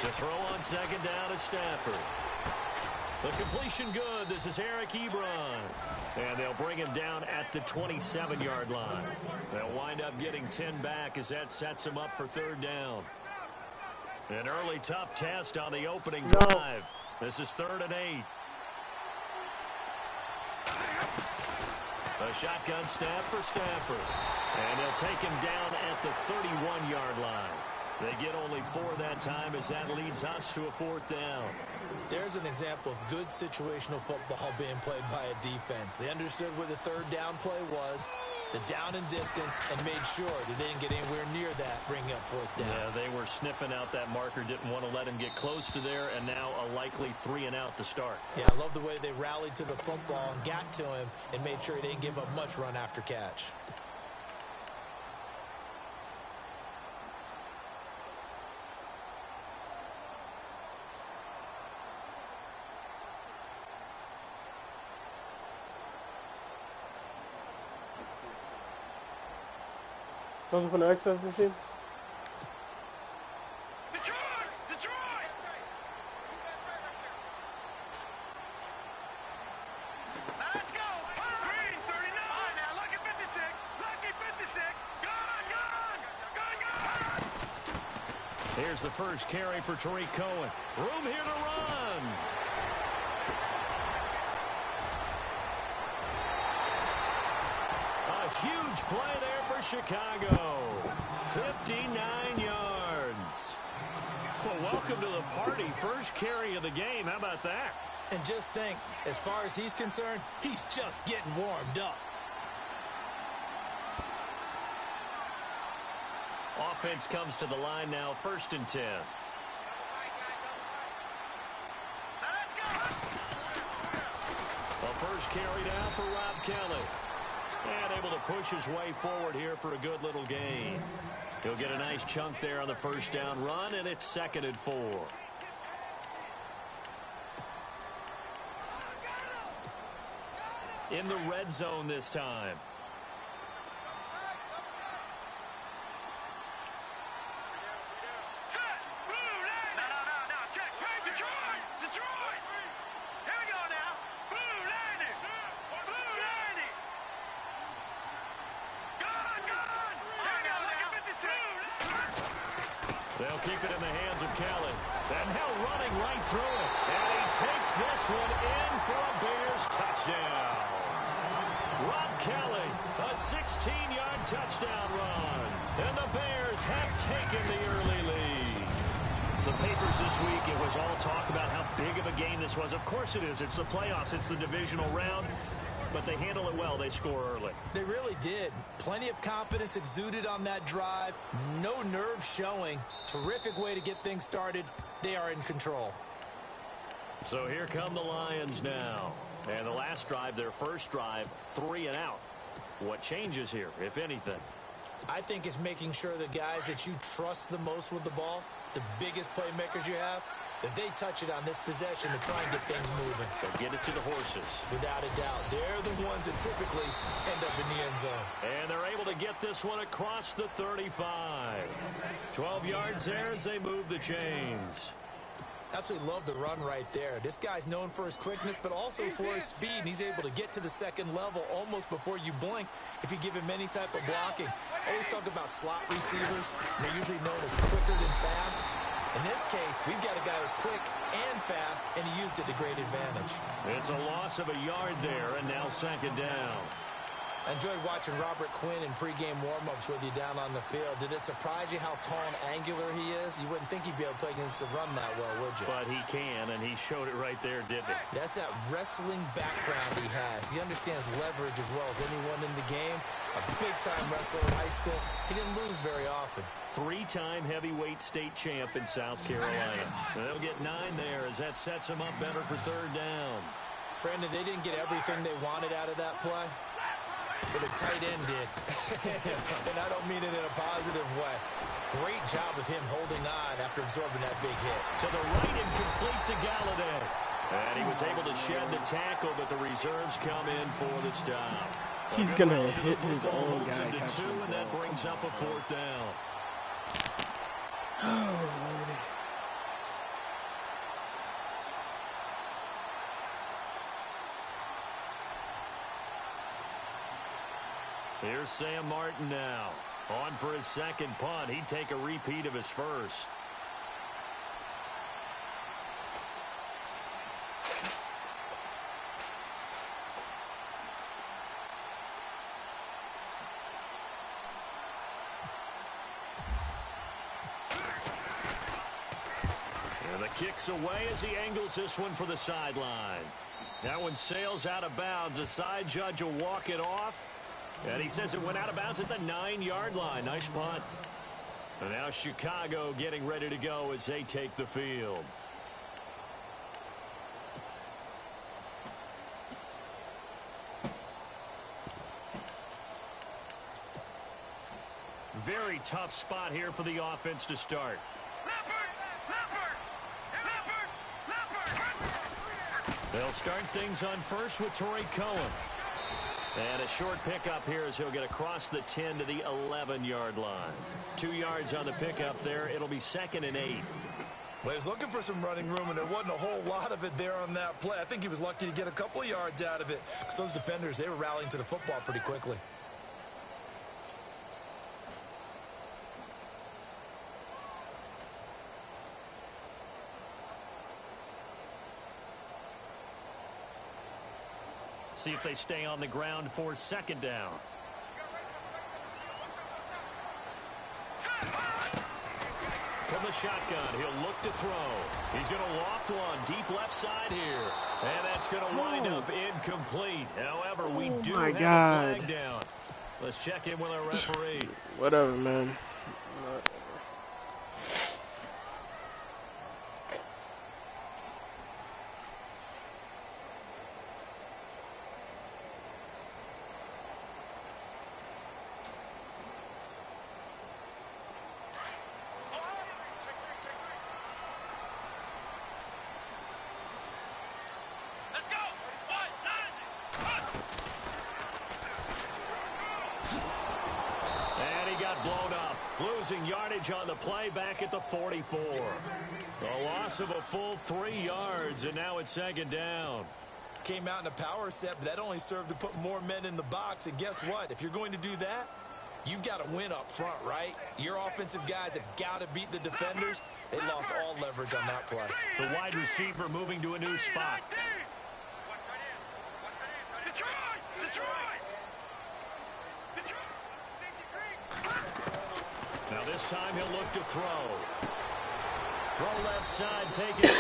To throw on second down is Stafford. The completion good. This is Eric Ebron. And they'll bring him down at the 27-yard line. They'll wind up getting 10 back as that sets him up for third down. An early tough test on the opening drive. This is 3rd and 8. A shotgun snap for Stafford. And they'll take him down at the 31-yard line. They get only 4 that time as that leads us to a 4th down. There's an example of good situational football being played by a defense. They understood where the 3rd down play was, the down and distance, and made sure that they didn't get anywhere near that, bringing up 4th down. Yeah, they were sniffing out that marker, didn't want to let him get close to there, and now a likely 3 and out to start. Yeah, I love the way they rallied to the football and got to him and made sure he didn't give up much run after catch. Something from the access machine? Detroit! Detroit! Now let's go! Green, 39! Now lucky 56! Lucky 56! Gun! Gun! Gun! Gun! Here's the first carry for Tariq Cohen. Room here to run! A huge play there for Chicago. 59 yards. Well, welcome to the party. First carry of the game. How about that? And just think, as far as he's concerned, he's just getting warmed up. Offense comes to the line now, 1st and 10. Let's go! A first carry down for Rob Kelly. And able to push his way forward here for a good little gain. He'll get a nice chunk there on the first down run, and it's 2nd and 4. In the red zone this time. Set! Blue landing! No, check! Hey, Detroit! Detroit! Here we go now! Blue landing! Blue landing! Gun! Gun! Here we go, lucky 56! They'll keep it in the hands of Kelly. And now running right through it. And he takes this one in for a Bears touchdown. Rob Kelly, a 16-yard touchdown run. And the Bears have taken the early lead. The papers this week, it was all talk about how big of a game this was. Of course it is. It's the playoffs. It's the divisional round. But they handle it well. They score early. They really did. Plenty of confidence exuded on that drive. No nerve showing. Terrific way to get things started. They are in control. So here come the Lions now. And the last drive, their first drive, 3 and out. What changes here, if anything? I think it's making sure the guys that you trust the most with the ball, the biggest playmakers you have, that they touch it on this possession to try and get things moving. So get it to the horses. Without a doubt. They're the ones that typically end up in the end zone. And they're able to get this one across the 35. 12 yards there as they move the chains. Absolutely love the run right there. This guy's known for his quickness, but also for his speed. And he's able to get to the 2nd level almost before you blink if you give him any type of blocking. Always talk about slot receivers. They're usually known as quicker than fast. In this case, we've got a guy who's quick and fast, and he used it to great advantage. It's a loss of a yard there, and now 2nd down. I enjoyed watching Robert Quinn in pregame warm-ups with you down on the field. Did it surprise you how tall and angular he is? You wouldn't think he'd be able to play against the run that well, would you? But he can, and he showed it right there, didn't he? That's that wrestling background he has. He understands leverage as well as anyone in the game. A big-time wrestler in high school. He didn't lose very often. 3-time heavyweight state champ in South Carolina. They'll get 9 there as that sets them up better for 3rd down. Brandon, they didn't get everything they wanted out of that play. But the tight end did. And I don't mean it in a positive way. Great job of him holding on after absorbing that big hit. To the right and complete to Galladay. And he was able to shed the tackle, but the reserves come in for the stop. He's going to hit his own guy. Into 2, and that brings up a 4th down. Oh, Lordy. Here's Sam Martin now. On for his second punt. He'd take a repeat of his first. And the kick's away as he angles this one for the sideline. That one sails out of bounds. The side judge will walk it off. And he says it went out of bounds at the 9-yard line. Nice punt. And now Chicago getting ready to go as they take the field. Very tough spot here for the offense to start. They'll start things on first with Torrey Cohen. And a short pickup here as he'll get across the 10 to the 11-yard line. 2 yards on the pickup there. It'll be 2nd and 8. Well, he was looking for some running room, and there wasn't a whole lot of it there on that play. I think he was lucky to get a couple of yards out of it because those defenders, they were rallying to the football pretty quickly. See if they stay on the ground for 2nd down. From the shotgun, he'll look to throw. He's going to loft one deep left side here. And that's going to wind up incomplete. However, we do have a flag down. Let's check in with our referee. Whatever, man. Losing yardage on the play back at the 44. A loss of a full 3 yards, and now it's 2nd down. Came out in a power set, but that only served to put more men in the box. And guess what? If you're going to do that, you've got to win up front, right? Your offensive guys have got to beat the defenders. They lost all leverage on that play. The wide receiver moving to a new spot. Now this time he'll look to throw. Throw left side, take it.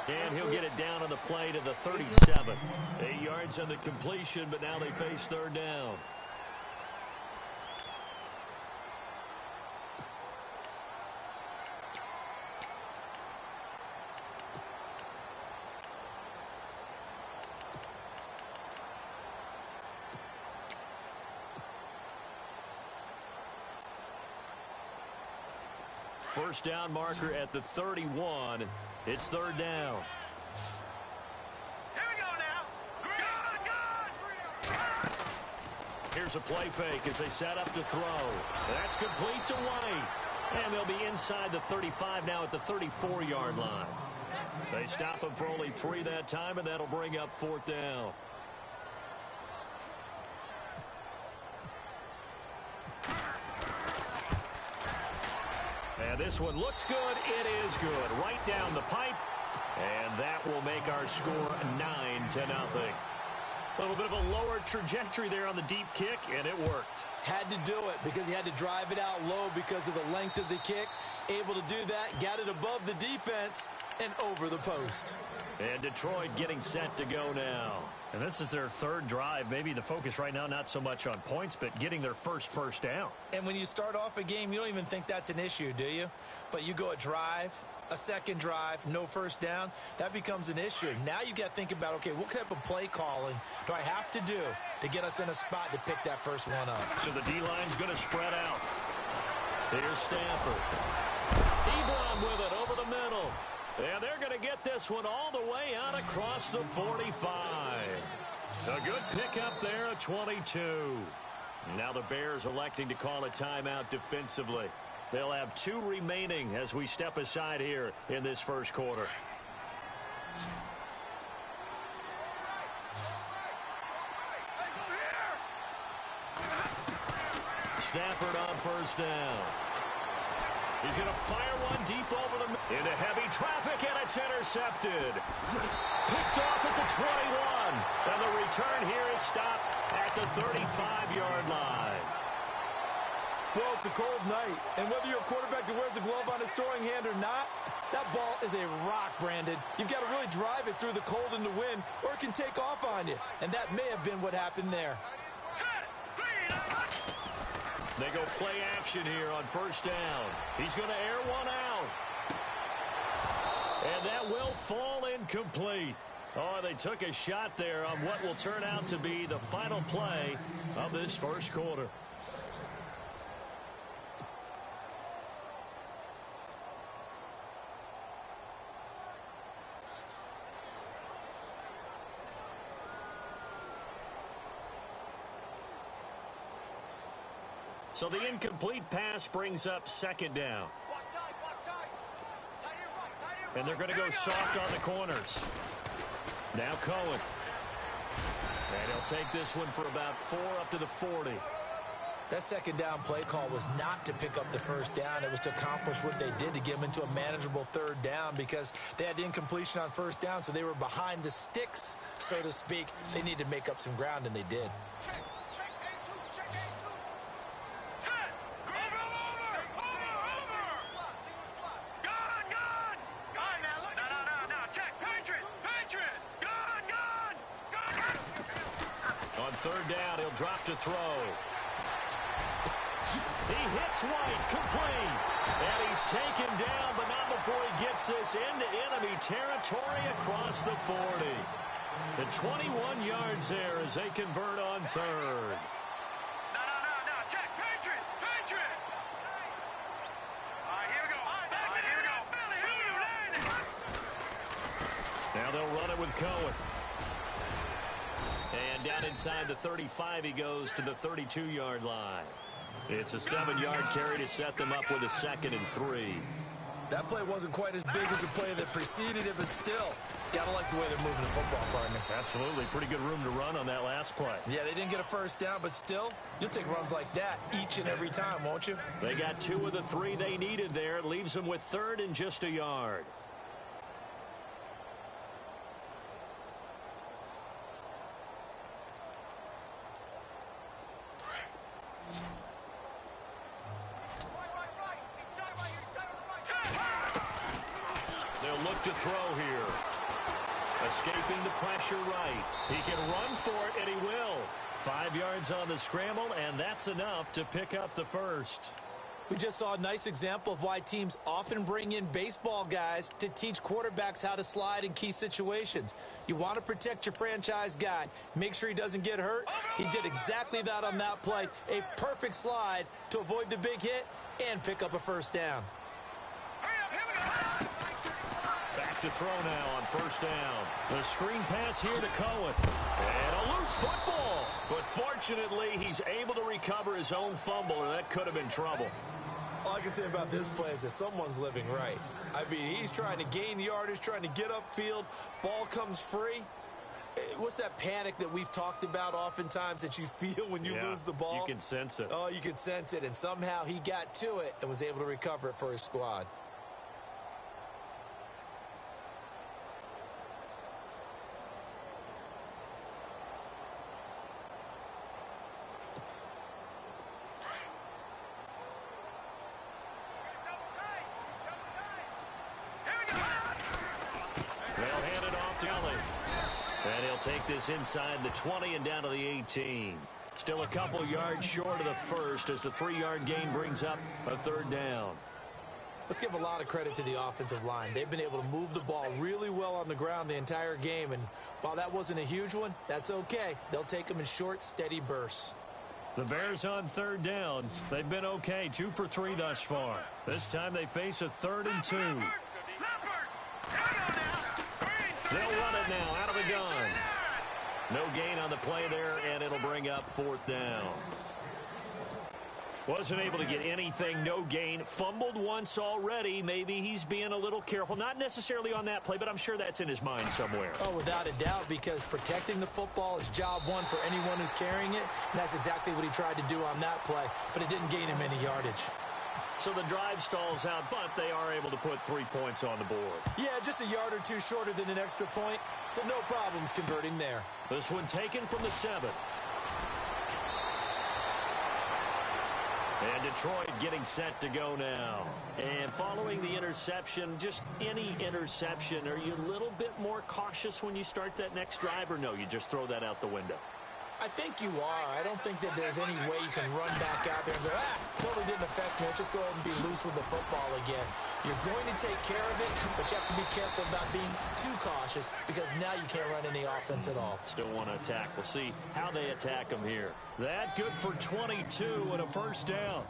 And he'll get it down on the play to the 37. 8 yards on the completion, but now they face 3rd down. First down marker at the 31. It's 3rd down. Here we go now. Here's a play fake as they set up to throw. That's complete to White. And they'll be inside the 35 now at the 34-yard line. They stop him for only 3 that time, and that'll bring up 4th down. And this one looks good. It is good. Right down the pipe. And that will make our score 9-0. A little bit of a lower trajectory there on the deep kick, and it worked. Had to do it because he had to drive it out low because of the length of the kick. Able to do that, got it above the defense and over the post. And Detroit getting set to go now. And this is their 3rd drive. Maybe the focus right now not so much on points, but getting their first down. And when you start off a game, you don't even think that's an issue, do you? But you go a drive, a 2nd drive, no first down, that becomes an issue. Now you got to think about, okay, what type of play calling do I have to do to get us in a spot to pick that first one up? So the D-line's going to spread out. Here's Stafford. Ebron with it over the middle. And they're going to get this one all the way out across the 45. A good pickup there at 22. Now the Bears electing to call a timeout defensively. They'll have 2 remaining as we step aside here in this first quarter. Stafford on first down. He's going to fire one deep over the into heavy traffic, and it's intercepted. Picked off at the 21. And the return here is stopped at the 35-yard line. Well, it's a cold night, and whether you're a quarterback that wears a glove on his throwing hand or not, that ball is a rock, Brandon. You've got to really drive it through the cold and the wind, or it can take off on you. And that may have been what happened there. They go play action here on first down. He's going to air one out. And that will fall incomplete. Oh, they took a shot there on what will turn out to be the final play of this first quarter. So the incomplete pass brings up second down. And they're going to go soft on the corners. Now Cohen. And he'll take this one for about 4 up to the 40. That second down play call was not to pick up the first down. It was to accomplish what they did to get them into a manageable third down because they had incompletion on first down, so they were behind the sticks, so to speak. They needed to make up some ground, and they did. Third down, he'll drop to throw. He hits White, complete. And he's taken down, but not before he gets this into enemy territory across the 40. The 21 yards there as they convert on third. No, check, Patriot. All right, here we go. Now they'll run it with Cohen. And down inside the 35, he goes to the 32-yard line. It's a 7-yard carry to set them up with a 2nd and 3. That play wasn't quite as big as the play that preceded it, but still, gotta like the way they're moving the football, partner. Absolutely. Pretty good room to run on that last play. Yeah, they didn't get a first down, but still, you'll take runs like that each and every time, won't you? They got 2 of the 3 they needed there. It leaves them with 3rd and just a yard. Look to throw here. Escaping the pressure right. He can run for it, and he will. 5 yards on the scramble, and that's enough to pick up the first. We just saw a nice example of why teams often bring in baseball guys to teach quarterbacks how to slide in key situations. You want to protect your franchise guy. Make sure he doesn't get hurt. He did exactly that on that play. A perfect slide to avoid the big hit and pick up a first down. Back to throw now on first down. The screen pass here to Cohen. And a loose football. But fortunately, he's able to recover his own fumble, or that could have been trouble. All I can say about this play is that someone's living right. I mean, he's trying to gain yardage, trying to get upfield. Ball comes free. What's that panic that we've talked about oftentimes that you feel when you lose the ball? You can sense it. Oh, you can sense it. And somehow he got to it and was able to recover it for his squad. And he'll take this inside the 20 and down to the 18. Still a couple yards short of the first as the 3-yard gain brings up a 3rd down. Let's give a lot of credit to the offensive line. They've been able to move the ball really well on the ground the entire game. And while that wasn't a huge one, that's okay. They'll take them in short, steady bursts. The Bears on 3rd down. They've been okay, 2 for 3 thus far. This time they face a 3rd and 2. They'll run it now out of the gun. No gain on the play there, and it'll bring up 4th down. Wasn't able to get anything, no gain. Fumbled once already. Maybe he's being a little careful. Not necessarily on that play, but I'm sure that's in his mind somewhere. Oh, without a doubt, because protecting the football is job one for anyone who's carrying it, and that's exactly what he tried to do on that play, but it didn't gain him any yardage. So the drive stalls out, but they are able to put 3 points on the board. Yeah, just a yard or two shorter than an extra point, so no problems converting there. This one taken from the 7. And Detroit getting set to go now. And following the interception, just any interception, are you a little bit more cautious when you start that next drive, or no, you just throw that out the window? I think you are. I don't think that there's any way you can run back out there and go, totally didn't affect me. Let's just go ahead and be loose with the football again. You're going to take care of it, but you have to be careful about being too cautious because now you can't run any offense at all. Still want to attack. We'll see how they attack them here. That good for 22 and a first down.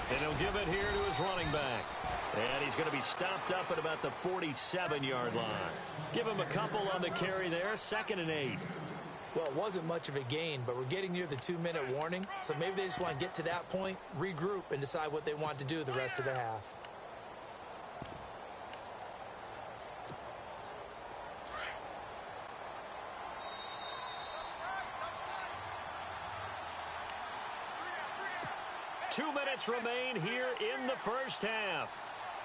And he'll give it here to his running back. And he's going to be stopped up at about the 47-yard line. Give him a couple on the carry there, 2nd and 8. Well, it wasn't much of a gain, but we're getting near the 2-minute warning, so maybe they just want to get to that point, regroup, and decide what they want to do the rest of the half. Two minutes remain here in the first half.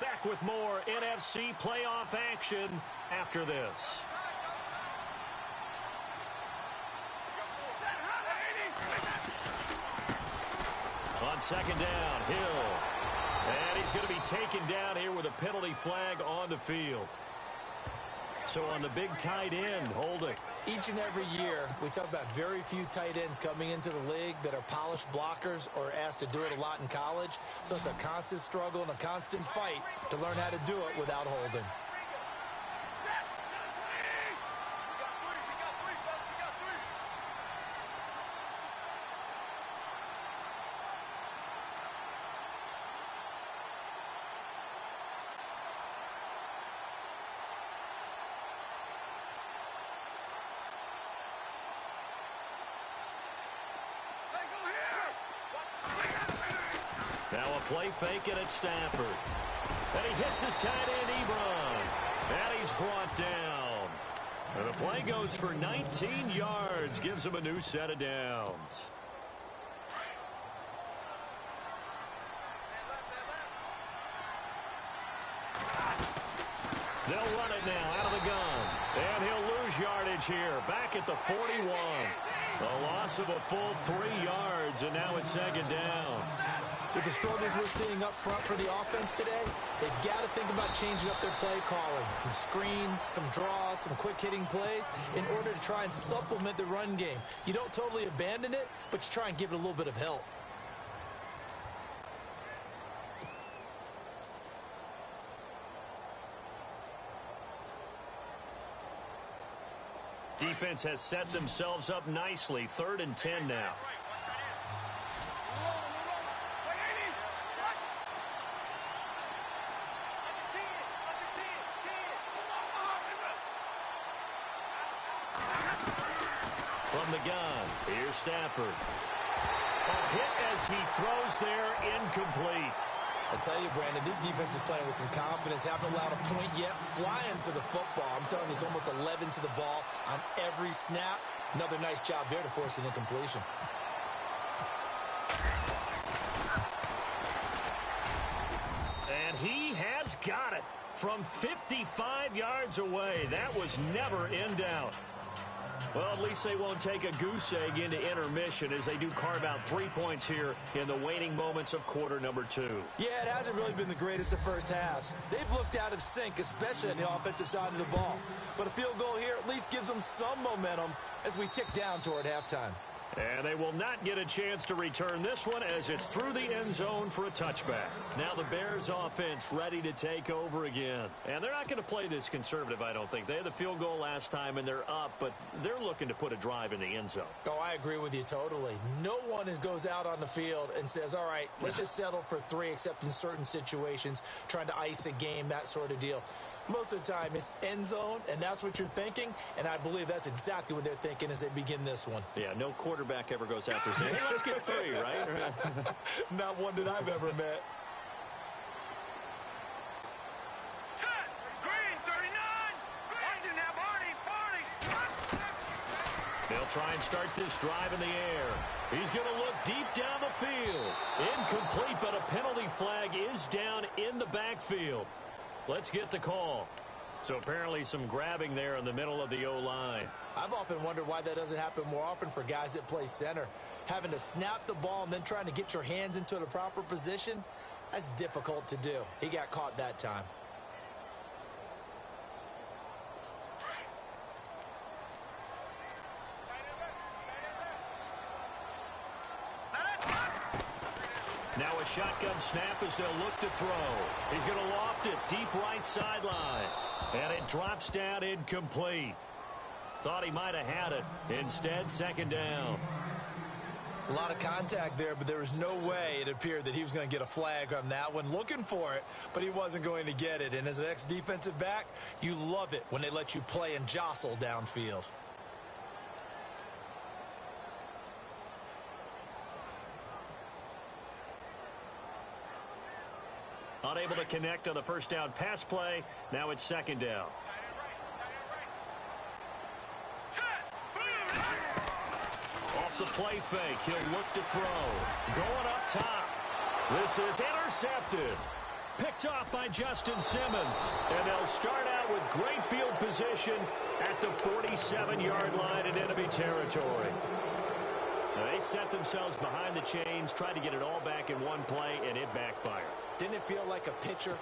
Back with more NFC playoff action after this. On 2nd down, Hill. And he's going to be taken down here with a penalty flag on the field. So on the big tight end, holding. Each and every year, we talk about very few tight ends coming into the league that are polished blockers or asked to do it a lot in college. So it's a constant struggle and a constant fight to learn how to do it without holding. Now a play fake it at Stafford. And he hits his tight end, Ebron. And he's brought down. And the play goes for 19 yards. Gives him a new set of downs. They'll run it now out of the gun. And he'll lose yardage here. Back at the 41. A loss of a full 3 yards. And now it's 2nd down. With the struggles we're seeing up front for the offense today, they've got to think about changing up their play calling. Some screens, some draws, some quick-hitting plays in order to try and supplement the run game. You don't totally abandon it, but you try and give it a little bit of help. Defense has set themselves up nicely. 3rd and 10 now. From the gun, here's Stafford. A hit as he throws there, incomplete. I tell you, Brandon, this defense is playing with some confidence. Haven't allowed a point yet. Flying to the football. I'm telling you, it's almost 11 to the ball on every snap. Another nice job there to force an incompletion. And he has got it from 55 yards away. That was never in doubt. Well, at least they won't take a goose egg into intermission as they do carve out 3 points here in the waning moments of quarter number 2. Yeah, it hasn't really been the greatest of first halves. They've looked out of sync, especially on the offensive side of the ball. But a field goal here at least gives them some momentum as we tick down toward halftime. And they will not get a chance to return this one as it's through the end zone for a touchback. Now the Bears offense ready to take over again. And they're not going to play this conservative, I don't think. They had the field goal last time and they're up, but they're looking to put a drive in the end zone. Oh, I agree with you totally. No one goes out on the field and says, all right, let's just settle for 3, except in certain situations, trying to ice a game, that sort of deal. Most of the time, it's end zone, and that's what you're thinking, and I believe that's exactly what they're thinking as they begin this one. Yeah, no quarterback ever goes out there saying, hey, let's get 3, right? Not one that I've ever met. Set. Green, 39. Watch it now, Barney. They'll try and start this drive in the air. He's going to look deep down the field. Incomplete, but a penalty flag is down in the backfield. Let's get the call. So apparently some grabbing there in the middle of the O-line. I've often wondered why that doesn't happen more often for guys that play center. Having to snap the ball and then trying to get your hands into the proper position, that's difficult to do. He got caught that time. Now a shotgun snap as they'll look to throw. He's going to loft it deep right sideline. And it drops down incomplete. Thought he might have had it. Instead, second down. A lot of contact there, but there was no way it appeared that he was going to get a flag on that one. Looking for it, but he wasn't going to get it. And as an ex-defensive back, you love it when they let you play and jostle downfield. Unable to connect on the first down pass play. Now it's second down. Off the play fake, he'll look to throw. Going up top. This is intercepted. Picked off by Justin Simmons. And they'll start out with great field position at the 47-yard line in enemy territory. Now they set themselves behind the chains, tried to get it all back in one play, and it backfired. Didn't it feel like a pitcher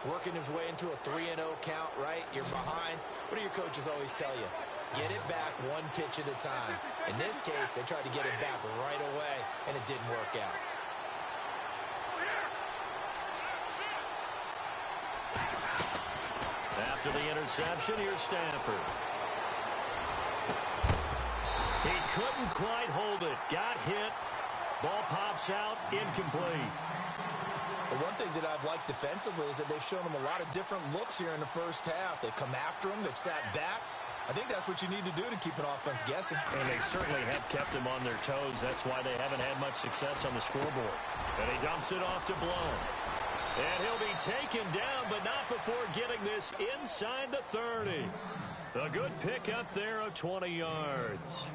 working his way into a 3-0 count, right? You're behind. What do your coaches always tell you? Get it back one pitch at a time. In this case, they tried to get it back right away, and it didn't work out. After the interception, here's Stafford. He couldn't quite hold it. Got hit. Ball pops out. Incomplete. The one thing that I've liked defensively is that they've shown them a lot of different looks here in the first half. They come after him. They've sat back. I think that's what you need to do to keep an offense guessing. And they certainly have kept them on their toes. That's why they haven't had much success on the scoreboard. And he dumps it off to Blount. And he'll be taken down, but not before getting this inside the 30. A good pick up there of 20 yards.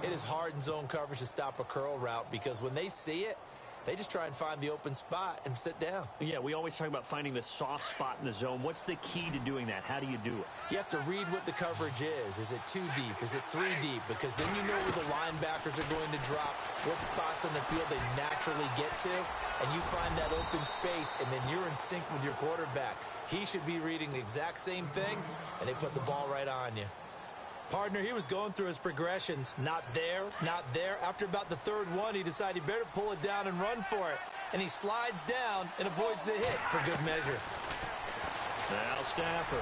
It is hard in zone coverage to stop a curl route because when they see it, they just try and find the open spot and sit down. Yeah, we always talk about finding the soft spot in the zone. What's the key to doing that? How do you do it? You have to read what the coverage is. Is it 2 deep? Is it 3 deep? Because then you know where the linebackers are going to drop, what spots on the field they naturally get to, and you find that open space, and then you're in sync with your quarterback. He should be reading the exact same thing, and they put the ball right on you. Partner, he was going through his progressions. Not there, not there. After about the third one, he decided he better pull it down and run for it. And he slides down and avoids the hit for good measure. Now Stafford.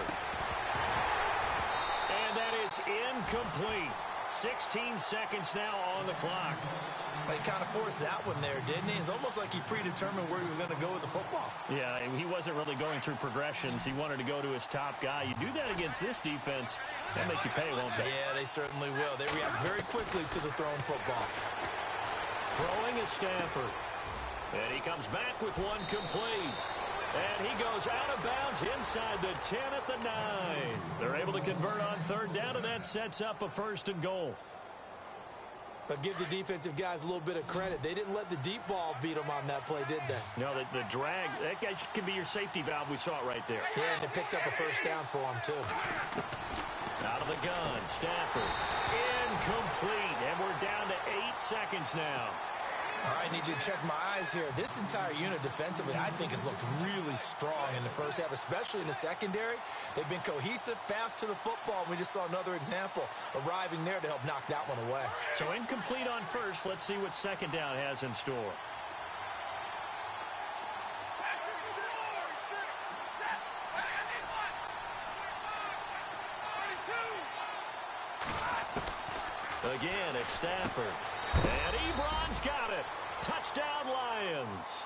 And that is incomplete. 16 seconds now on the clock. He kind of forced that one there, didn't he? It's almost like he predetermined where he was going to go with the football. Yeah, he wasn't really going through progressions. He wanted to go to his top guy. You do that against this defense, they'll make you pay, won't they? Yeah, they certainly will. They react very quickly to the thrown football. Throwing is Stafford. And he comes back with one complete. And he goes out of bounds inside the 10 at the 9. They're able to convert on third down, and that sets up a 1st and goal. But give the defensive guys a little bit of credit. They didn't let the deep ball beat them on that play, did they? No, the drag, that guy can be your safety valve. We saw it right there. Yeah, and they picked up a 1st down for him, too. Out of the gun, Stafford. Incomplete, and we're down to 8 seconds now. All right, I need you to check my eyes here. This entire unit defensively, I think, has looked really strong in the first half, especially in the secondary. They've been cohesive, fast to the football. We just saw another example arriving there to help knock that one away. So incomplete on first. Let's see what second down has in store. Again, it's Stafford. And Ebron's got it. Touchdown, Lions.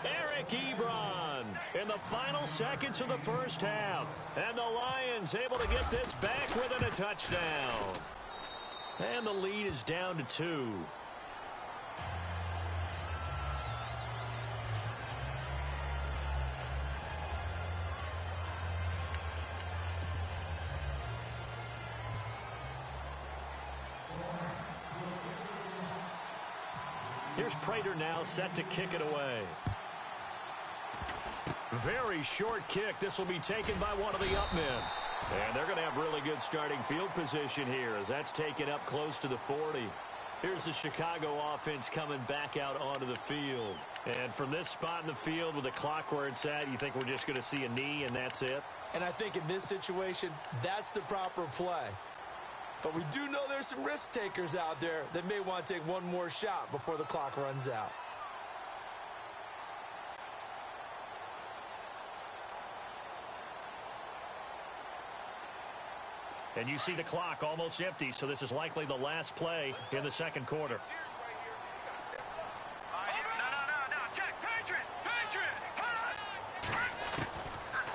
Eric Ebron in the final seconds of the first half. And the Lions able to get this back within a touchdown. And the lead is down to 2. Here's Prater now set to kick it away. Very short kick. This will be taken by one of the up men. And they're going to have really good starting field position here as that's taken up close to the 40. Here's the Chicago offense coming back out onto the field. And from this spot in the field with the clock where it's at, you think we're just going to see a knee and that's it? And I think in this situation, that's the proper play. But we do know there's some risk takers out there that may want to take one more shot before the clock runs out. And you see the clock almost empty, so this is likely the last play in the second quarter.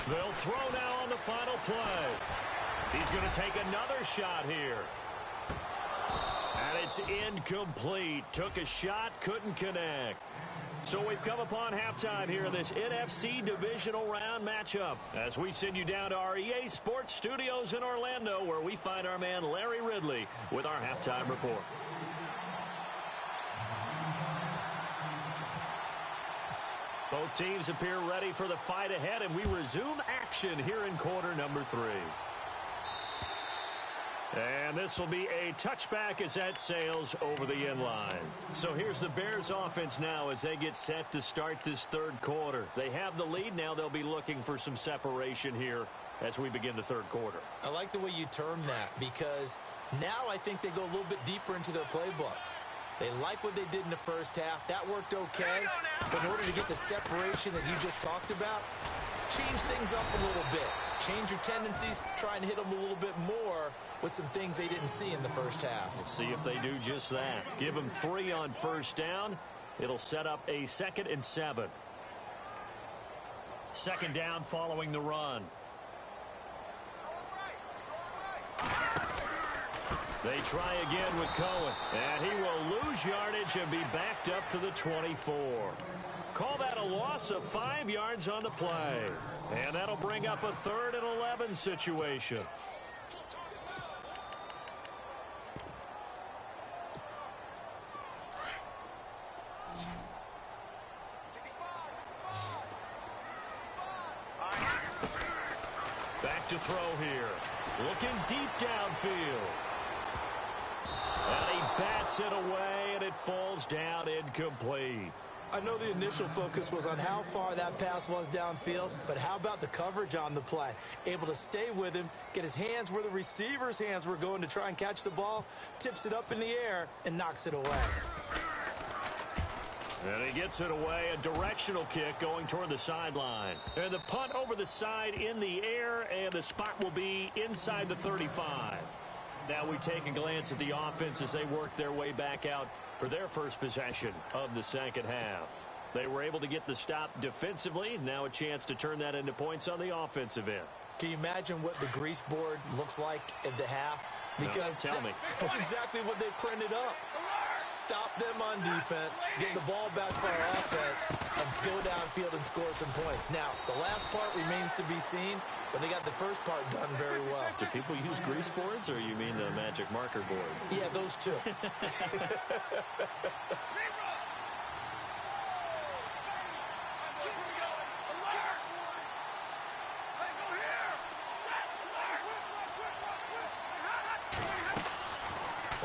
They'll throw now on the final play. He's going to take another shot here. And it's incomplete. Took a shot, couldn't connect. So we've come upon halftime here in this NFC Divisional Round matchup as we send you down to our EA Sports Studios in Orlando where we find our man Larry Ridley with our halftime report. Both teams appear ready for the fight ahead, and we resume action here in quarter number 3. And this will be a touchback as that sails over the end line. So here's the Bears offense now as they get set to start this third quarter. They have the lead now. They'll be looking for some separation here as we begin the third quarter. I like the way you term that because now I think they go a little bit deeper into their playbook. They like what they did in the first half. That worked okay. But in order to get the separation that you just talked about, change things up a little bit. Change your tendencies, try and hit them a little bit more with some things they didn't see in the first half. We'll see if they do just that. Give them 3 on first down. It'll set up a 2nd and 7. Second down following the run. They try again with Cohen, and he will lose yardage and be backed up to the 24. Call that a loss of 5 yards on the play. And that'll bring up a 3rd and 11 situation. Back to throw here. Looking deep downfield. And he bats it away, and it falls down incomplete. I know the initial focus was on how far that pass was downfield, but how about the coverage on the play? Able to stay with him, get his hands where the receiver's hands were going to try and catch the ball, tips it up in the air, and knocks it away. And he gets it away, a directional kick going toward the sideline. And the punt over the side in the air, and the spot will be inside the 35. Now we take a glance at the offense as they work their way back out for their first possession of the second half. They were able to get the stop defensively. Now a chance to turn that into points on the offensive end. Can you imagine what the grease board looks like at the half? Because no, tell me. That's exactly what they printed up. Stop them on defense, get the ball back for our offense, and go downfield and score some points. Now, the last part remains to be seen, but they got the first part done very well. Do people use grease boards, or you mean the magic marker board? Yeah, those two.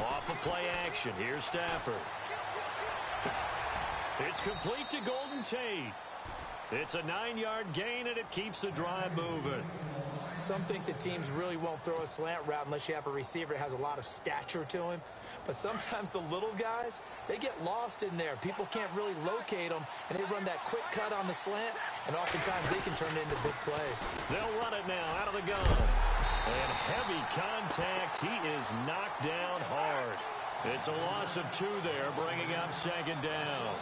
Off of play action, here's Stafford. It's complete to Golden Tate. It's a 9-yard gain, and it keeps the drive moving. Some think the teams really won't throw a slant route unless you have a receiver that has a lot of stature to him. But sometimes the little guys, they get lost in there. People can't really locate them, and they run that quick cut on the slant, and oftentimes they can turn it into big plays. They'll run it now out of the gun. And heavy contact. He is knocked down hard. It's a loss of 2 there, bringing up second down.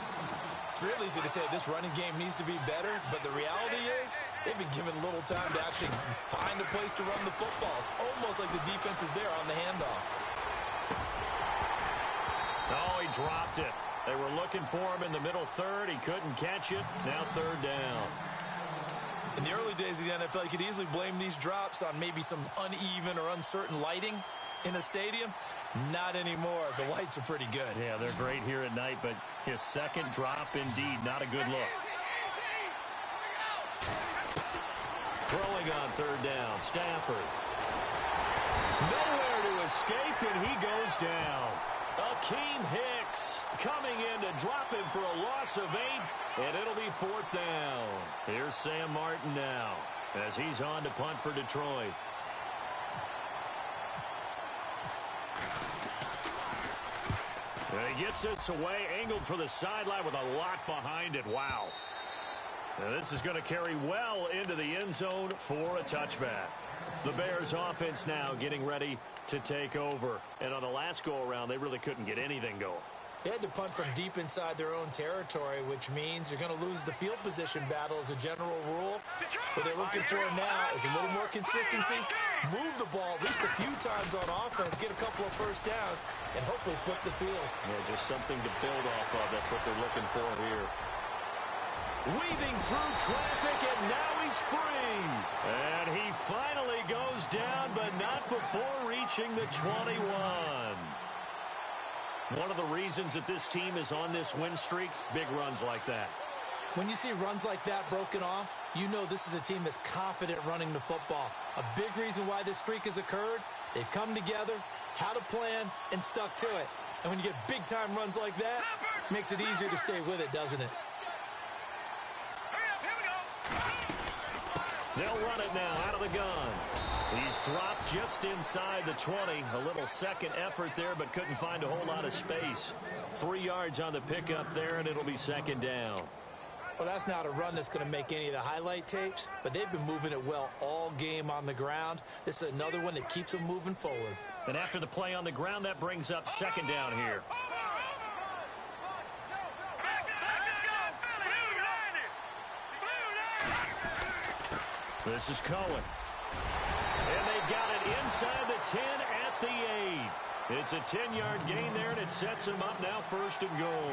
It's real easy to say this running game needs to be better, but the reality is they've been given little time to actually find a place to run the football. It's almost like the defense is there on the handoff. Oh, he dropped it. They were looking for him in the middle third. He couldn't catch it. Now third down. In the early days of the NFL, you could easily blame these drops on maybe some uneven or uncertain lighting in a stadium. Not anymore. The lights are pretty good. Yeah, they're great here at night, but his second drop, indeed, not a good look. Throwing on third down, Stafford. Nowhere to escape, and he goes down. Akeem Hicks coming in to drop him for a loss of 8, and it'll be fourth down. Here's Sam Martin now as he's on to punt for Detroit. And he gets this away, angled for the sideline with a lot behind it. Wow. Now this is going to carry well into the end zone for a touchback. The Bears offense now getting ready to take over. And on the last go-around, they really couldn't get anything going. They had to punt from deep inside their own territory, which means you're going to lose the field position battle as a general rule. What they're looking for now is a little more consistency, move the ball at least a few times on offense, get a couple of first downs, and hopefully flip the field. Yeah, just something to build off of. That's what they're looking for here. Weaving through traffic, and now he's free. And he finally goes down, but not before reaching the 21. One of the reasons that this team is on this win streak, big runs like that. When you see runs like that broken off, you know this is a team that's confident running the football. A big reason why this streak has occurred, they've come together, had a plan, and stuck to it. And when you get big-time runs like that, it makes it easier to stay with it, doesn't it? They'll run it now out of the gun. He's dropped just inside the 20. A little second effort there, but couldn't find a whole lot of space. 3 yards on the pickup there, and it'll be second down. Well, that's not a run that's going to make any of the highlight tapes, but they've been moving it well all game on the ground. This is another one that keeps them moving forward. And after the play on the ground, that brings up second down here. This is Cohen. And they've got it inside the 10 at the 8. It's a 10-yard gain there, and it sets them up now first and goal.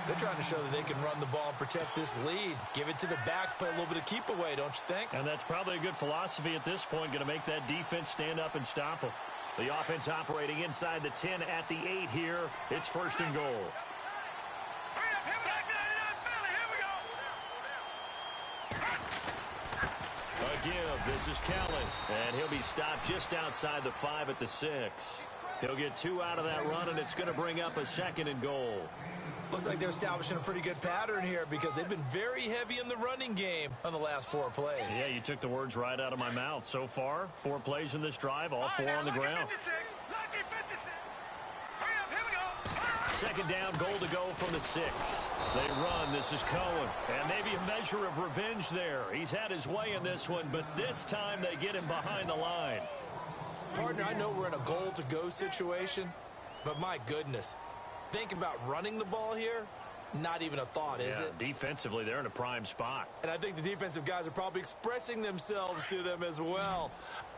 They're trying to show that they can run the ball and protect this lead. Give it to the backs, play a little bit of keep away, don't you think? And that's probably a good philosophy at this point, going to make that defense stand up and stop them. The offense operating inside the 10 at the 8 here. It's first and goal. A give. This is Kelly. And he'll be stopped just outside the 5 at the 6. He'll get 2 out of that run, and it's going to bring up a second and goal. Looks like they're establishing a pretty good pattern here because they've been very heavy in the running game on the last 4 plays. Yeah, you took the words right out of my mouth. So far, 4 plays in this drive, all 4 on the ground. Second down, goal to go from the 6. They run. This is Cohen. And maybe a measure of revenge there. He's had his way in this one, but this time they get him behind the line. Partner, I know we're in a goal-to-go situation, but my goodness. Think about running the ball here. Not even a thought, is it? Defensively, they're in a prime spot. And I think the defensive guys are probably expressing themselves to them as well.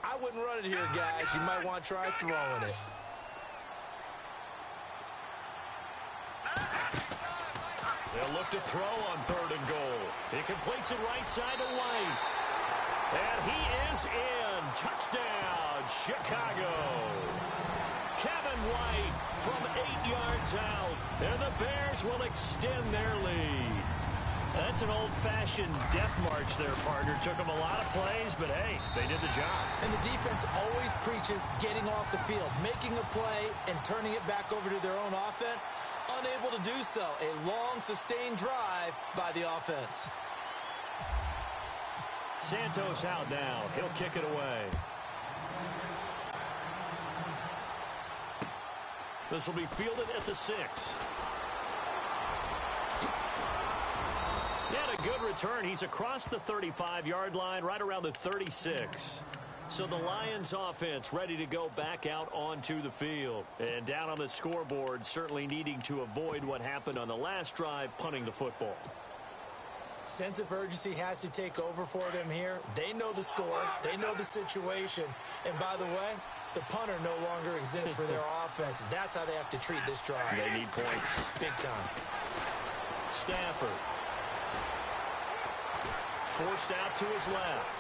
I wouldn't run it here, guys. You might want to try throwing it. They'll look to throw on third and goal. He completes it right side to White. And he is in. Touchdown, Chicago. Kevin White from 8 yards out. And the Bears will extend their lead. A That's an old-fashioned death march there, partner. Took them a lot of plays, but hey, they did the job. And the defense always preaches getting off the field, making a play, and turning it back over to their own offense. Unable to do so. A long, sustained drive by the offense. Santos out now. He'll kick it away. This will be fielded at the 6. He had a good return. He's across the 35-yard line, right around the 36. So the Lions offense ready to go back out onto the field. And down on the scoreboard, certainly needing to avoid what happened on the last drive, punting the football. Sense of urgency has to take over for them here. They know the score. They know the situation. And by the way, the punter no longer exists for their offense. That's how they have to treat this drive. They need points. Big time. Stafford. Forced out to his left.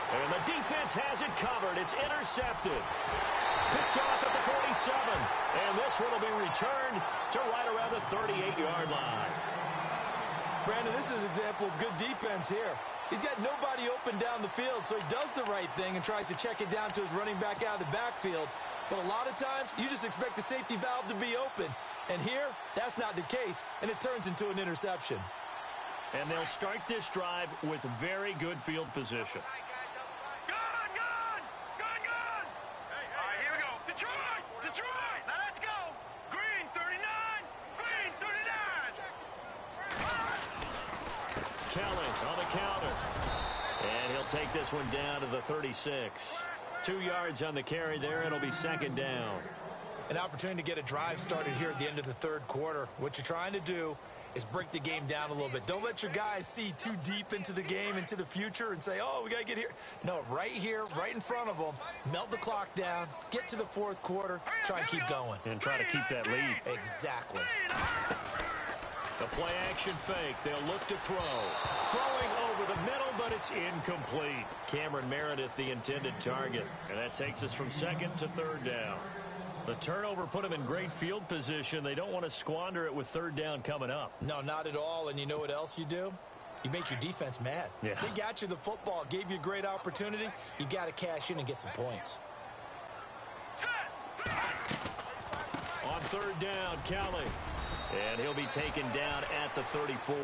And the defense has it covered. It's intercepted. Picked off at the 47. And this one will be returned to right around the 38-yard line. Brandon, this is an example of good defense here. He's got nobody open down the field, so he does the right thing and tries to check it down to his running back out of the backfield. But a lot of times, you just expect the safety valve to be open. And here, that's not the case, and it turns into an interception. And they'll start this drive with very good field position. Good! All right, here we go. Detroit! Now let's go. Green 39. Kelly on the counter. And he'll take this one down to the 36. 2 yards on the carry there. It'll be second down. An opportunity to get a drive started here at the end of the third quarter. What you're trying to do is break the game down a little bit. Don't let your guys see too deep into the game, into the future, and say, oh, we got to get here. No, right here, right in front of them, melt the clock down, get to the fourth quarter, try and keep going. And try to keep that lead. Exactly. The play action fake. They'll look to throw. Throwing over the middle, but it's incomplete. Cameron Meredith, the intended target. And that takes us from second to third down. The turnover put them in great field position. They don't want to squander it with third down coming up. No, not at all. And you know what else you do? You make your defense mad. Yeah. They got you the football, gave you a great opportunity. You got to cash in and get some points. On third down, Kelly. And he'll be taken down at the 34.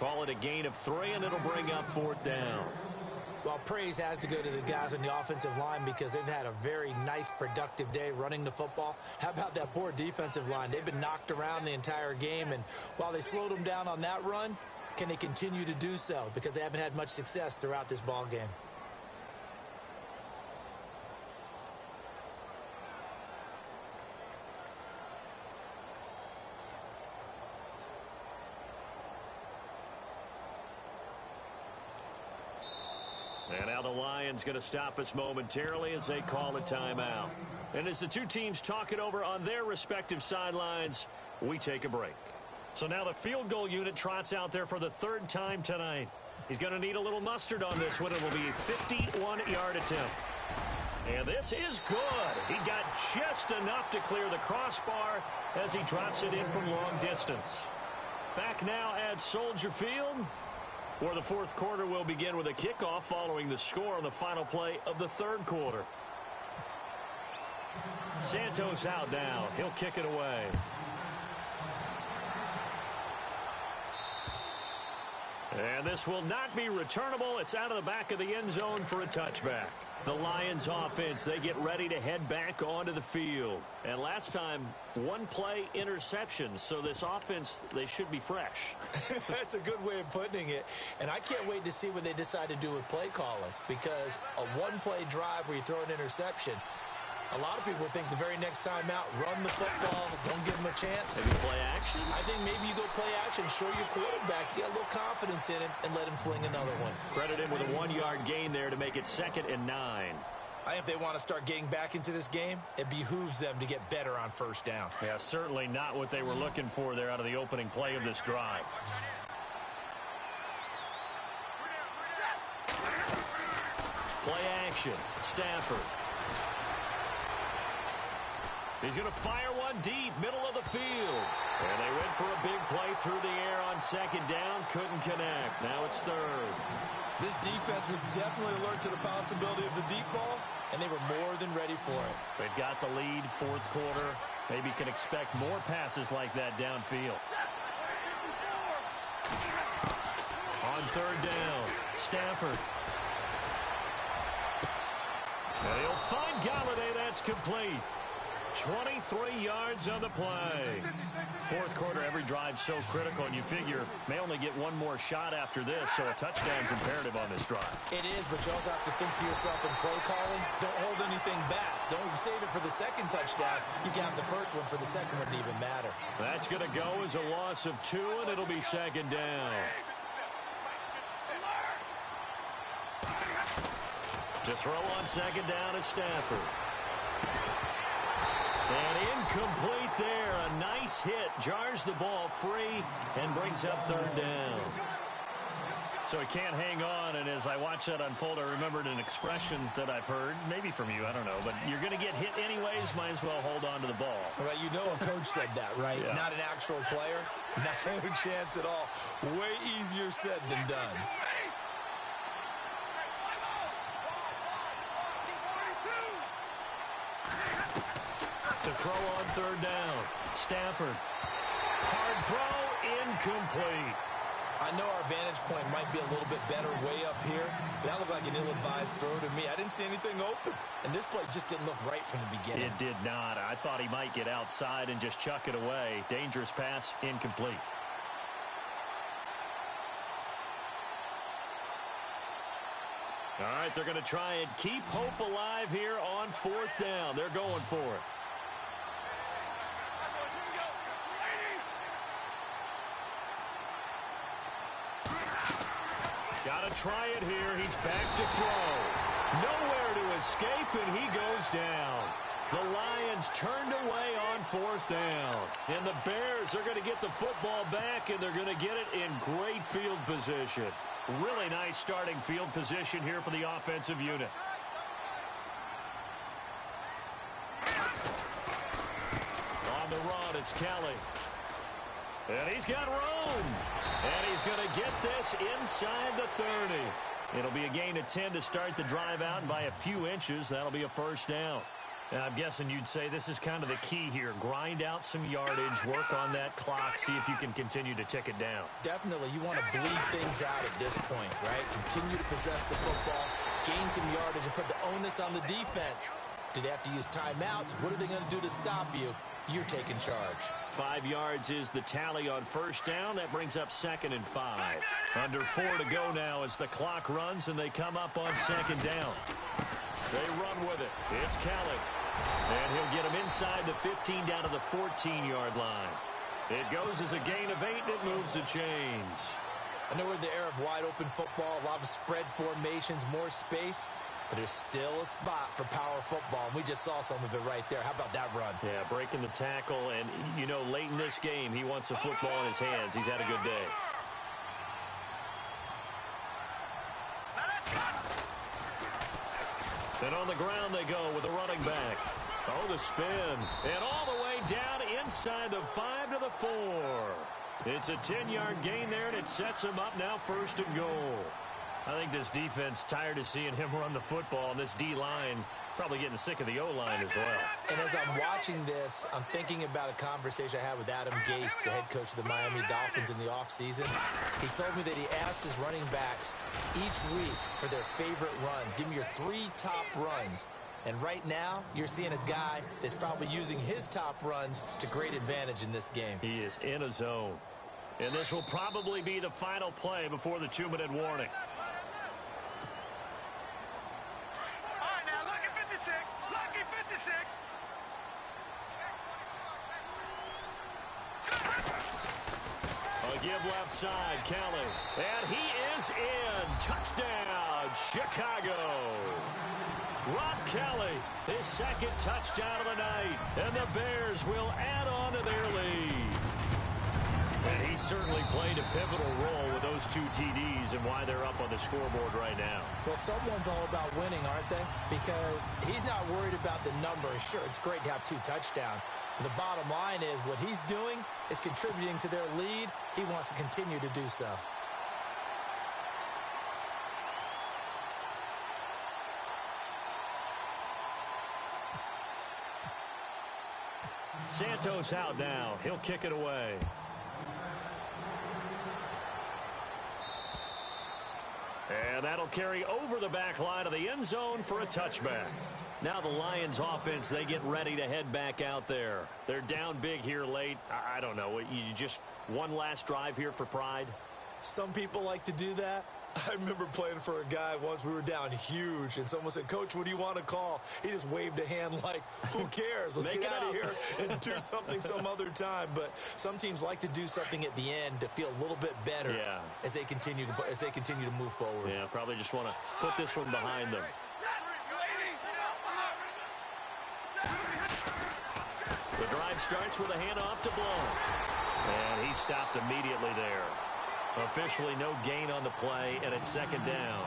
Call it a gain of 3, and it'll bring up fourth down. Well, praise has to go to the guys on the offensive line because they've had a very nice, productive day running the football. How about that poor defensive line? They've been knocked around the entire game, and while they slowed them down on that run, can they continue to do so? Because they haven't had much success throughout this ball game. And now the Lions going to stop us momentarily as they call a timeout. And as the two teams talk it over on their respective sidelines, we take a break. So now the field goal unit trots out there for the third time tonight. He's going to need a little mustard on this one. It will be a 51-yard attempt. And this is good. He got just enough to clear the crossbar as he drops it in from long distance. Back now at Soldier Field, where the fourth quarter will begin with a kickoff following the score on the final play of the third quarter. Santos out now. He'll kick it away. And this will not be returnable. It's out of the back of the end zone for a touchback. The Lions offense, they get ready to head back onto the field. And last time, one play interception. So this offense, they should be fresh. That's a good way of putting it. And I can't wait to see what they decide to do with play calling. Because a one-play drive where you throw an interception, a lot of people think the very next time out, run the football, don't give them a chance. Maybe play action? I think maybe you go play action, show your quarterback, you got a little confidence in him, and let him fling another one. Credit him with a 1-yard gain there to make it 2nd and 9. I think if they want to start getting back into this game, it behooves them to get better on first down. Yeah, certainly not what they were looking for there out of the opening play of this drive. Play action. Stafford. He's going to fire one deep, middle of the field. And they went for a big play through the air second down, couldn't connect. Now it's third. This defense was definitely alert to the possibility of the deep ball, and they were more than ready for it. They've got the lead, fourth quarter. Maybe can expect more passes like that downfield. On third down, Stafford. And he'll find Galladay. That's complete. 23 yards on the play. Fourth quarter, every drive so critical, and you figure may only get one more shot after this, so a touchdown's imperative on this drive. It is, but you also have to think to yourself in play calling, don't hold anything back. Don't save it for the second touchdown. You can have the first one for the second one to even matter. That's going to go as a loss of 2, and it'll be second down. To throw on second down is Stafford. And incomplete there. A nice hit. Jars the ball free and brings up third down. So he can't hang on, and as I watch that unfold, I remembered an expression that I've heard, maybe from you, I don't know, but you're going to get hit anyways, might as well hold on to the ball. Well, you know a coach said that, right? Yeah. Not an actual player. No chance at all. Way easier said than done. To throw on third down, Stafford. Hard throw, incomplete. I know our vantage point might be a little bit better way up here, but that looked like an ill-advised throw to me. I didn't see anything open, and this play just didn't look right from the beginning. It did not. I thought he might get outside and just chuck it away. Dangerous pass, incomplete. All right, they're going to try and keep hope alive here on fourth down. They're going for it. Got to try it here. He's back to throw. Nowhere to escape, and he goes down. The Lions turned away on fourth down. And the Bears are going to get the football back, and they're going to get it in great field position. Really nice starting field position here for the offensive unit. On the run, it's Kelly. And he's got room. And he's going to get this inside the 30. It'll be a gain of 10 to start the drive out, and by a few inches, that'll be a first down. And I'm guessing you'd say this is kind of the key here. Grind out some yardage, work on that clock, see if you can continue to tick it down. Definitely, you want to bleed things out at this point, right? Continue to possess the football, gain some yardage, and put the onus on the defense. Do they have to use timeouts? What are they going to do to stop you? You're taking charge. 5 yards is the tally on first down. That brings up 2nd and 5. Under 4 to go now as the clock runs, and they come up on second down. They run with it. It's Kelly. And he'll get him inside the 15 down to the 14-yard line. It goes as a gain of 8, and it moves the chains. I know we're in the era of wide-open football, a lot of spread formations, more space, but there's still a spot for power football, and we just saw some of it right there. How about that run? Yeah, breaking the tackle, and, you know, late in this game, he wants the football in his hands. He's had a good day. And on the ground they go with the running back. Oh, the spin. And all the way down inside the 5 to the 4. It's a 10-yard gain there, and it sets him up now 1st and goal. I think this defense tired of seeing him run the football, and this D-line probably getting sick of the O-line as well. And as I'm watching this, I'm thinking about a conversation I had with Adam Gase, the head coach of the Miami Dolphins in the offseason. He told me that he asked his running backs each week for their favorite runs. Give me your 3 top runs. And right now, you're seeing a guy that's probably using his top runs to great advantage in this game. He is in a zone. And this will probably be the final play before the 2-minute warning. Give left side, Kelly. And he is in. Touchdown, Chicago. Rob Kelly, his 2nd touchdown of the night. And the Bears will add on to their lead. And he certainly played a pivotal role with those 2 TDs and why they're up on the scoreboard right now. Well, someone's all about winning, aren't they? Because he's not worried about the number. Sure, it's great to have 2 touchdowns. But the bottom line is what he's doing is contributing to their lead. He wants to continue to do so. Santos out now. He'll kick it away. And that'll carry over the back line of the end zone for a touchback. Now the Lions offense, they get ready to head back out there. They're down big here late. I don't know. You just one last drive here for pride? Some people like to do that. I remember playing for a guy once. We were down huge, and someone said, "Coach, what do you want to call?" He just waved a hand like, who cares? Let's get out of here and do something some other time. But some teams like to do something at the end to feel a little bit better as they continue to move forward. Yeah, probably just want to put this one behind them. The drive starts with a handoff to Blow. And he stopped immediately there. Officially no gain on the play, and it's second down.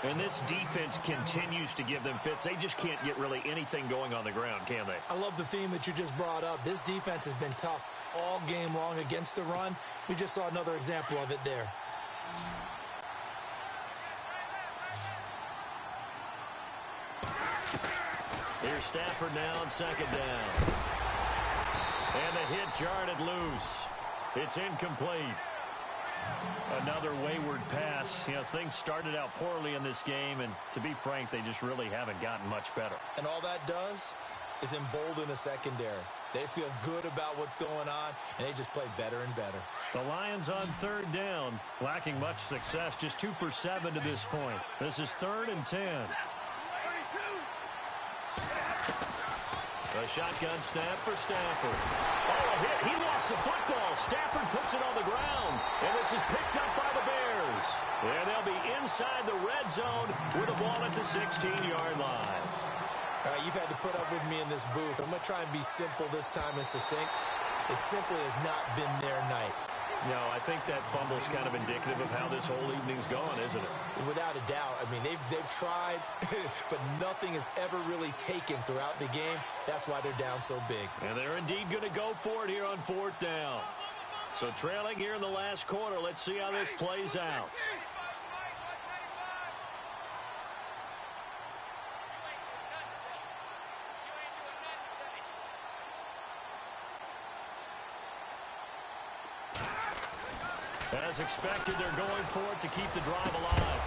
And this defense continues to give them fits. They just can't get really anything going on the ground, can they? I love the theme that you just brought up. This defense has been tough all game long against the run. We just saw another example of it there. Here's Stafford now on second down. And the hit jarred it loose. It's incomplete. Another wayward pass. You know, things started out poorly in this game, and to be frank, they just really haven't gotten much better. And all that does is embolden a secondary. They feel good about what's going on, and they just play better and better. The Lions on third down, lacking much success, just 2 for 7 to this point. This is 3rd and 10. A shotgun snap for Stafford. Oh, a hit. He lost the football. Stafford puts it on the ground. And this is picked up by the Bears. And they'll be inside the red zone with the ball at the 16-yard line. All right, you've had to put up with me in this booth. I'm going to try and be simple this time and succinct. It simply has not been their night. No, I think that fumble's kind of indicative of how this whole evening's gone, isn't it? Without a doubt. I mean, they've tried, but nothing is ever really taken throughout the game. That's why they're down so big. And they're indeed going to go for it here on 4th down. So trailing here in the last quarter, let's see how this plays out. As expected, they're going for it to keep the drive alive.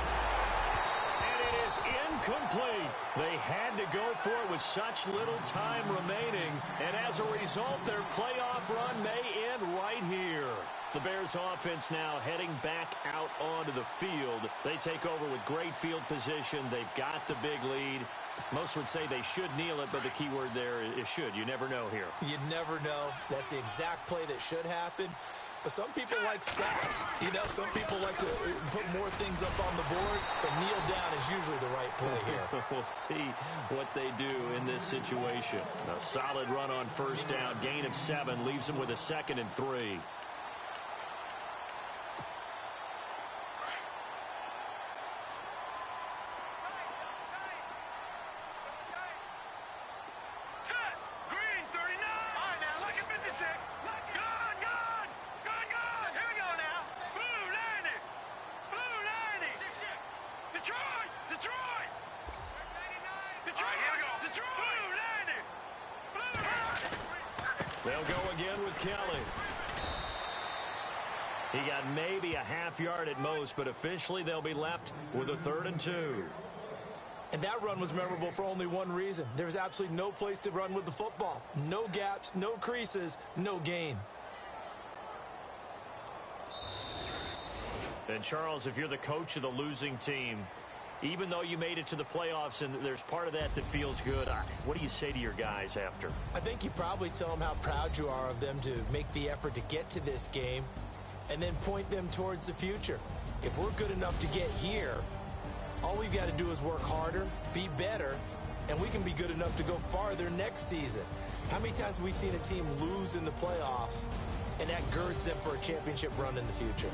And it is incomplete. They had to go for it with such little time remaining. And as a result, their playoff run may end right here. The Bears offense now heading back out onto the field. They take over with great field position. They've got the big lead. Most would say they should kneel it, but the key word there is should. You never know here. You never know. That's the exact play that should happen. But some people like stats. You know, some people like to put more things up on the board, but kneel down is usually the right play here. We'll see what they do in this situation. A solid run on 1st down. Gain of 7 leaves them with a 2nd and 3. They'll go again with Kelly. He got maybe a half yard at most, but officially they'll be left with a 3rd and 2. And that run was memorable for only one reason. There was absolutely no place to run with the football. No gaps, no creases, no gain. And Charles, if you're the coach of the losing team, even though you made it to the playoffs and there's part of that that feels good, what do you say to your guys after? I think you probably tell them how proud you are of them to make the effort to get to this game and then point them towards the future. If we're good enough to get here, all we've got to do is work harder, be better, and we can be good enough to go farther next season. How many times have we seen a team lose in the playoffs and that girds them for a championship run in the future.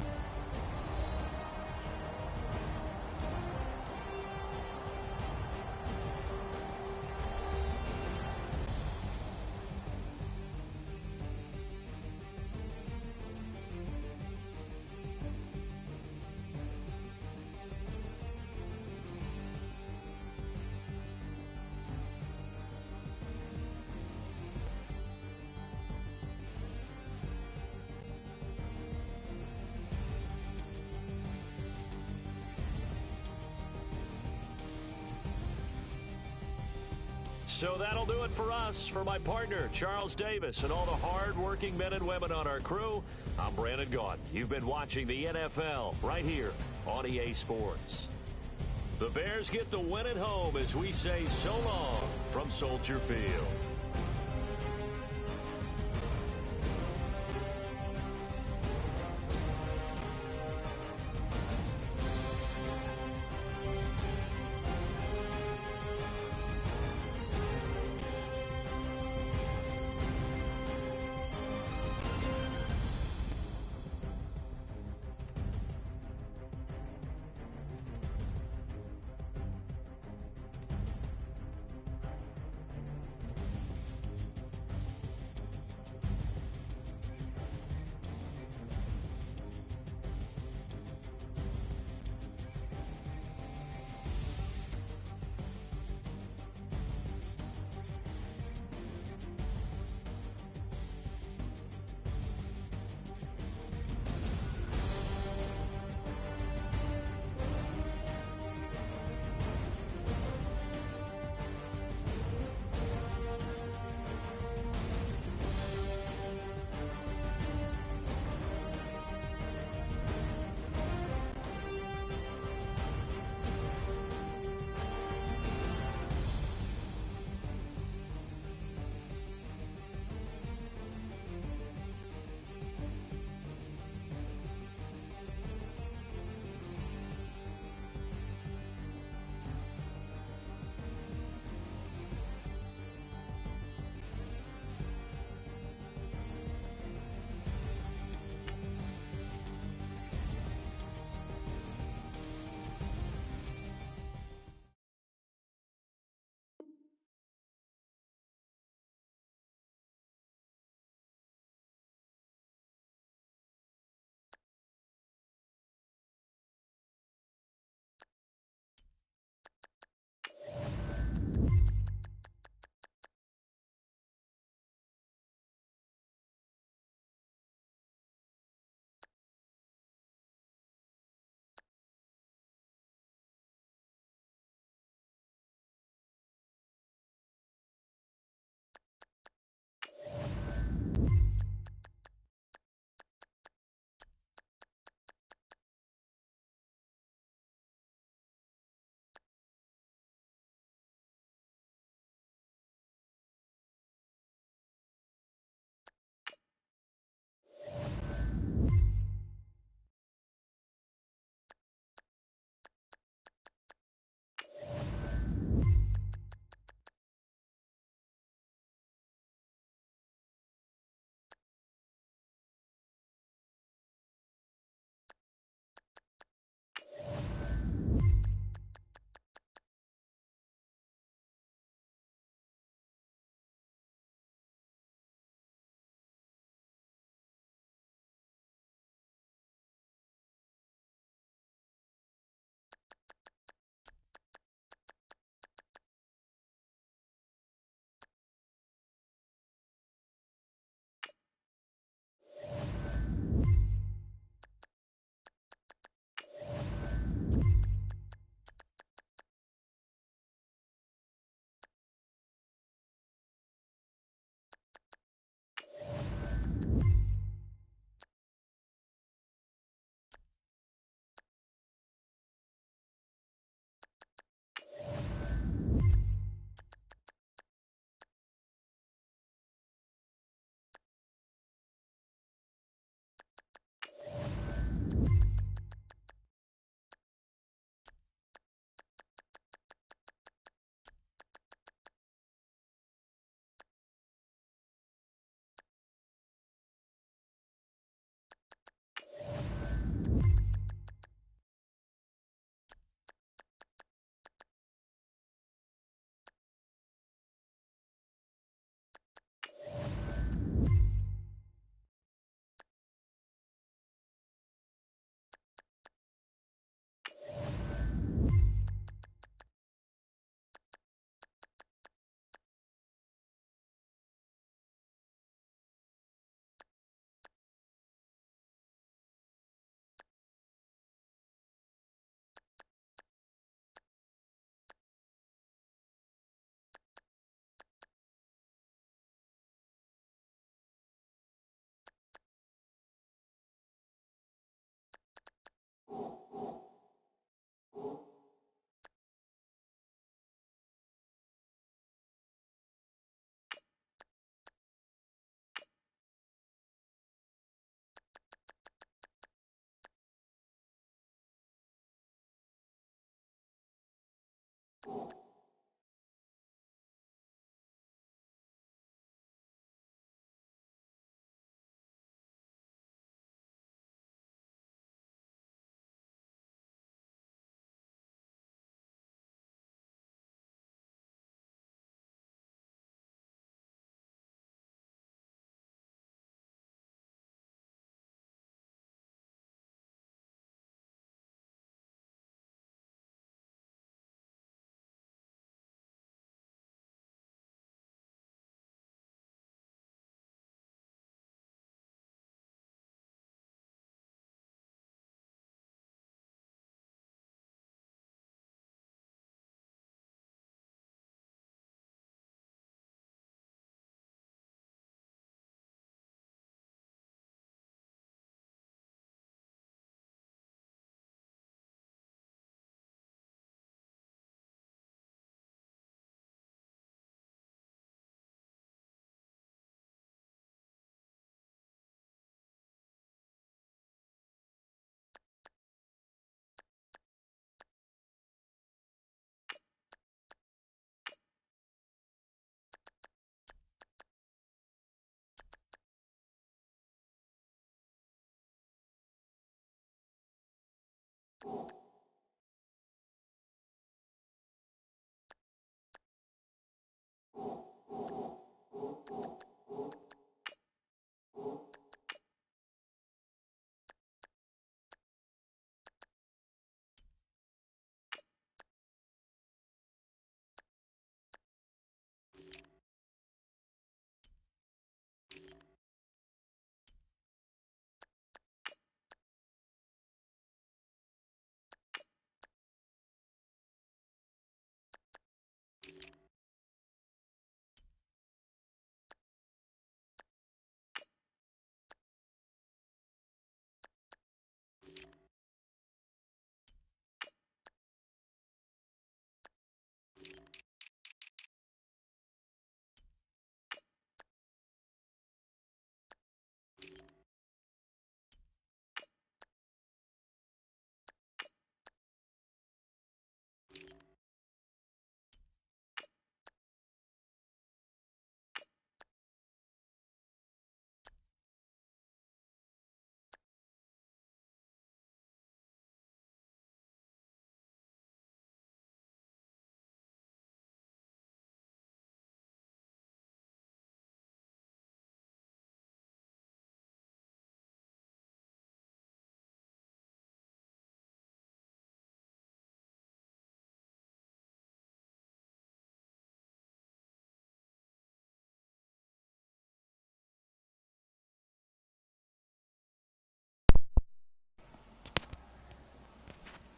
So that'll do it for us. For my partner, Charles Davis, and all the hard-working men and women on our crew, I'm Brandon Gaudin. You've been watching the NFL right here on EA Sports. The Bears get the win at home as we say so long from Soldier Field.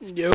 Yo.